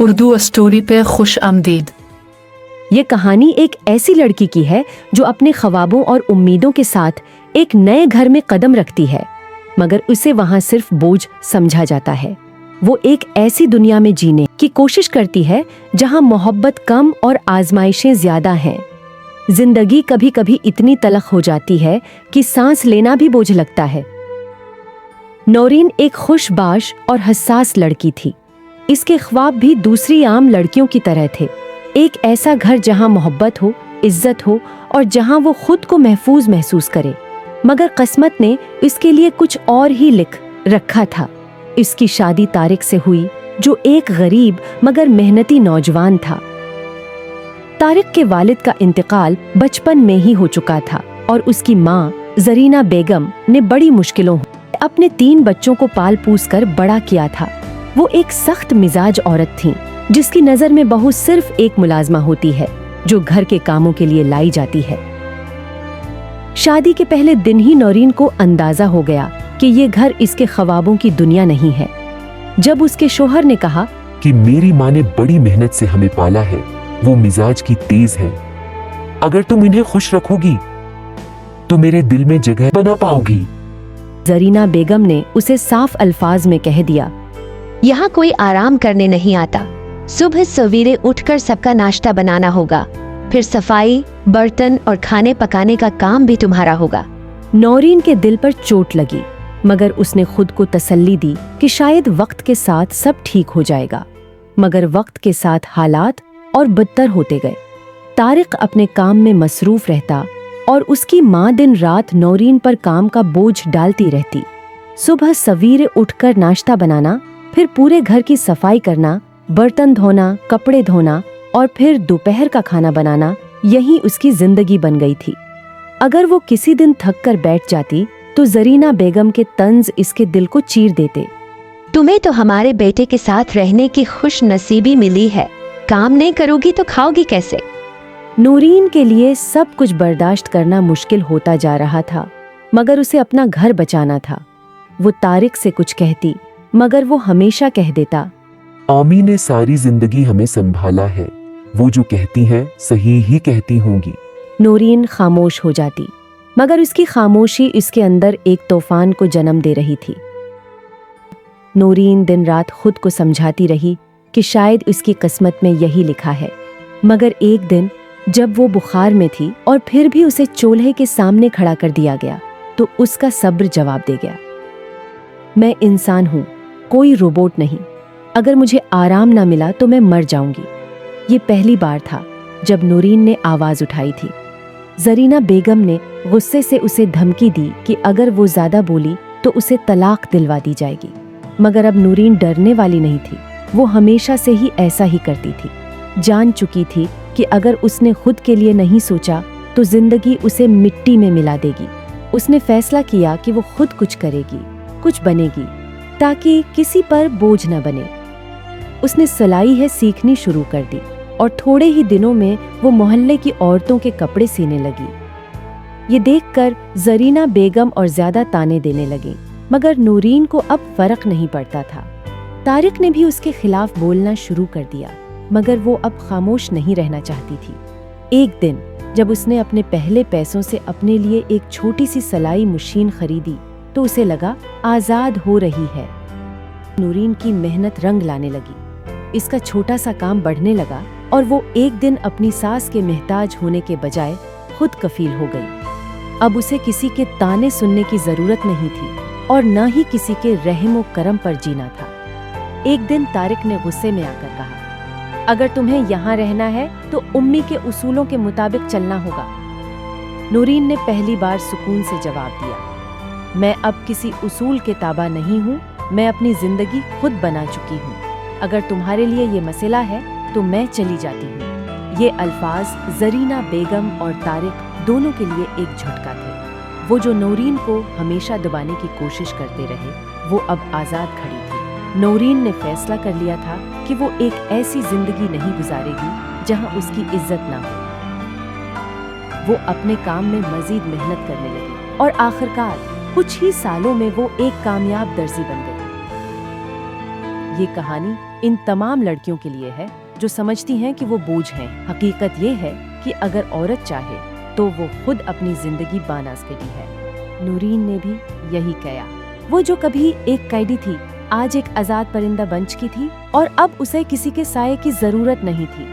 Urdu story پہ خوش آمدید۔ یہ کہانی ایک ایسی لڑکی کی ہے جو اپنے خوابوں اور امیدوں کے ساتھ ایک نئے گھر میں قدم رکھتی ہے، مگر اسے وہاں صرف بوجھ سمجھا جاتا ہے۔ وہ ایک ایسی دنیا میں جینے کی کوشش کرتی ہے جہاں محبت کم اور آزمائشیں زیادہ ہیں۔ زندگی کبھی کبھی اتنی تلخ ہو جاتی ہے کہ سانس لینا بھی بوجھ لگتا ہے۔ نورین ایک خوش باش اور حساس لڑکی تھی۔ اس کے خواب بھی دوسری عام لڑکیوں کی طرح تھے، ایک ایسا گھر جہاں محبت ہو، عزت ہو اور جہاں وہ خود کو محفوظ محسوس کرے۔ مگر قسمت نے اس کے لیے کچھ اور ہی لکھ رکھا تھا۔ اس کی شادی طارق سے ہوئی، جو ایک غریب مگر محنتی نوجوان تھا۔ طارق کے والد کا انتقال بچپن میں ہی ہو چکا تھا اور اس کی ماں زرینہ بیگم نے بڑی مشکلوں اپنے 3 بچوں کو پال پوس کر بڑا کیا تھا۔ وہ ایک سخت مزاج عورت تھیں، جس کی نظر میں بہو صرف ایک ملازمہ ہوتی ہے جو گھر کے کاموں کے لیے لائی جاتی ہے۔ شادی کے پہلے دن ہی نورین کو اندازہ ہو گیا کہ یہ گھر اس کے خوابوں کی دنیا نہیں ہے۔ جب اس کے شوہر نے کہا کہ میری ماں نے بڑی محنت سے ہمیں پالا ہے، وہ مزاج کی تیز ہے، اگر تم انہیں خوش رکھو گی تو میرے دل میں جگہ بنا پاؤ گی۔ زرینہ بیگم نے اسے صاف الفاظ میں کہہ دیا، یہاں کوئی آرام کرنے نہیں آتا، صبح سویرے اٹھ کر سب کا ناشتہ بنانا ہوگا، پھر صفائی، برتن اور کھانے پکانے کا کام بھی تمہارا ہوگا۔ نورین کے دل پر چوٹ لگی، مگر اس نے خود کو تسلی دی کہ شاید وقت کے ساتھ سب ٹھیک ہو جائے گا۔ مگر وقت کے ساتھ حالات اور بدتر ہوتے گئے۔ طارق اپنے کام میں مصروف رہتا اور اس کی ماں دن رات نورین پر کام کا بوجھ ڈالتی رہتی۔ صبح سویرے اٹھ کر ناشتہ بنانا، پھر پورے گھر کی صفائی کرنا، برتن دھونا، کپڑے دھونا اور پھر دوپہر کا کھانا بنانا، یہی اس کی زندگی بن گئی تھی۔ اگر وہ کسی دن تھک کر بیٹھ جاتی تو زرینہ بیگم کے طنز اس کے دل کو چیر دیتے۔ تمہیں تو ہمارے بیٹے کے ساتھ رہنے کی خوش نصیبی ملی ہے، کام نہیں کرو گی تو کھاؤ گی کیسے؟ نورین کے لیے سب کچھ برداشت کرنا مشکل ہوتا جا رہا تھا، مگر اسے اپنا گھر بچانا تھا۔ وہ طارق سے کچھ کہتی، مگر وہ ہمیشہ کہہ دیتا، آمی نے ساری زندگی ہمیں سنبھالا ہے، وہ جو کہتی ہیں صحیح ہی کہتی ہوں گی۔ نورین خاموش ہو جاتی، مگر اس کی خاموشی اس کے اندر ایک طوفان کو جنم دے رہی تھی۔ نورین دن رات خود کو سمجھاتی رہی کہ شاید اس کی قسمت میں یہی لکھا ہے۔ مگر ایک دن جب وہ بخار میں تھی اور پھر بھی اسے چولہے کے سامنے کھڑا کر دیا گیا تو اس کا صبر جواب دے گیا، میں انسان ہوں، کوئی روبوٹ نہیں۔ اگر مجھے آرام نہ ملا تو میں مر جاؤں گی۔ یہ پہلی بار تھا جب نورین نے آواز اٹھائی تھی۔ زرینہ بیگم نے غصے سے اسے دھمکی دی کہ اگر وہ زیادہ بولی تو اسے طلاق دلوا دی جائے گی۔ مگر اب نورین ڈرنے والی نہیں تھی، وہ ہمیشہ سے ہی ایسا ہی کرتی تھی۔ جان چکی تھی کہ اگر اس نے خود کے لیے نہیں سوچا تو زندگی اسے مٹی میں ملا دے گی۔ اس نے فیصلہ کیا کہ وہ خود کچھ کرے گی، کچھ بنے گی، تاکہ کسی پر بوجھ نہ بنے۔ اس نے سلائی ہے سیکھنی شروع کر دی اور تھوڑے ہی دنوں میں وہ محلے کی عورتوں کے کپڑے سینے لگی۔ یہ دیکھ کر زرینہ بیگم اور زیادہ تانے دینے لگیں، مگر نورین کو اب فرق نہیں پڑتا تھا۔ طارق نے بھی اس کے خلاف بولنا شروع کر دیا، مگر وہ اب خاموش نہیں رہنا چاہتی تھی۔ ایک دن جب اس نے اپنے پہلے پیسوں سے اپنے لیے ایک چھوٹی سی سلائی مشین خریدی تو اسے لگا آزاد ہو رہی ہے۔ نورین کی محنت رنگ لانے لگی، اس کا چھوٹا سا کام بڑھنے لگا اور وہ ایک دن اپنی ساس کے محتاج ہونے کے بجائے خود کفیل ہو گئی۔ اب اسے کسی کے تانے سننے کی ضرورت نہیں تھی اور نہ ہی کسی کے رحم و کرم پر جینا تھا۔ ایک دن طارق نے غصے میں آ کر کہا، اگر تمہیں یہاں رہنا ہے تو امی کے اصولوں کے مطابق چلنا ہوگا۔ نورین نے پہلی بار سکون سے جواب دیا، میں اب کسی اصول کے تابع نہیں ہوں، میں اپنی زندگی خود بنا چکی ہوں۔ اگر تمہارے لیے یہ مسئلہ ہے تو میں چلی جاتی ہوں۔ یہ الفاظ زرینہ بیگم اور طارق دونوں کے لیے ایک جھٹکا تھے۔ وہ جو نورین کو ہمیشہ دبانے کی کوشش کرتے رہے، وہ اب آزاد کھڑی تھی۔ نورین نے فیصلہ کر لیا تھا کہ وہ ایک ایسی زندگی نہیں گزارے گی جہاں اس کی عزت نہ ہو۔ وہ اپنے کام میں مزید محنت کرنے لگی اور آخرکار کچھ ہی سالوں میں وہ ایک کامیاب درزی بن گئی۔ یہ کہانی ان تمام لڑکیوں کے لیے ہے جو سمجھتی ہیں کہ وہ بوجھ ہیں۔ حقیقت یہ ہے کہ اگر عورت چاہے تو وہ خود اپنی زندگی بنا سکتی ہے۔ نورین نے بھی یہی کہا۔ وہ جو کبھی ایک قیدی تھی، آج ایک آزاد پرندہ بن چکی تھی اور اب اسے کسی کے سائے کی ضرورت نہیں تھی۔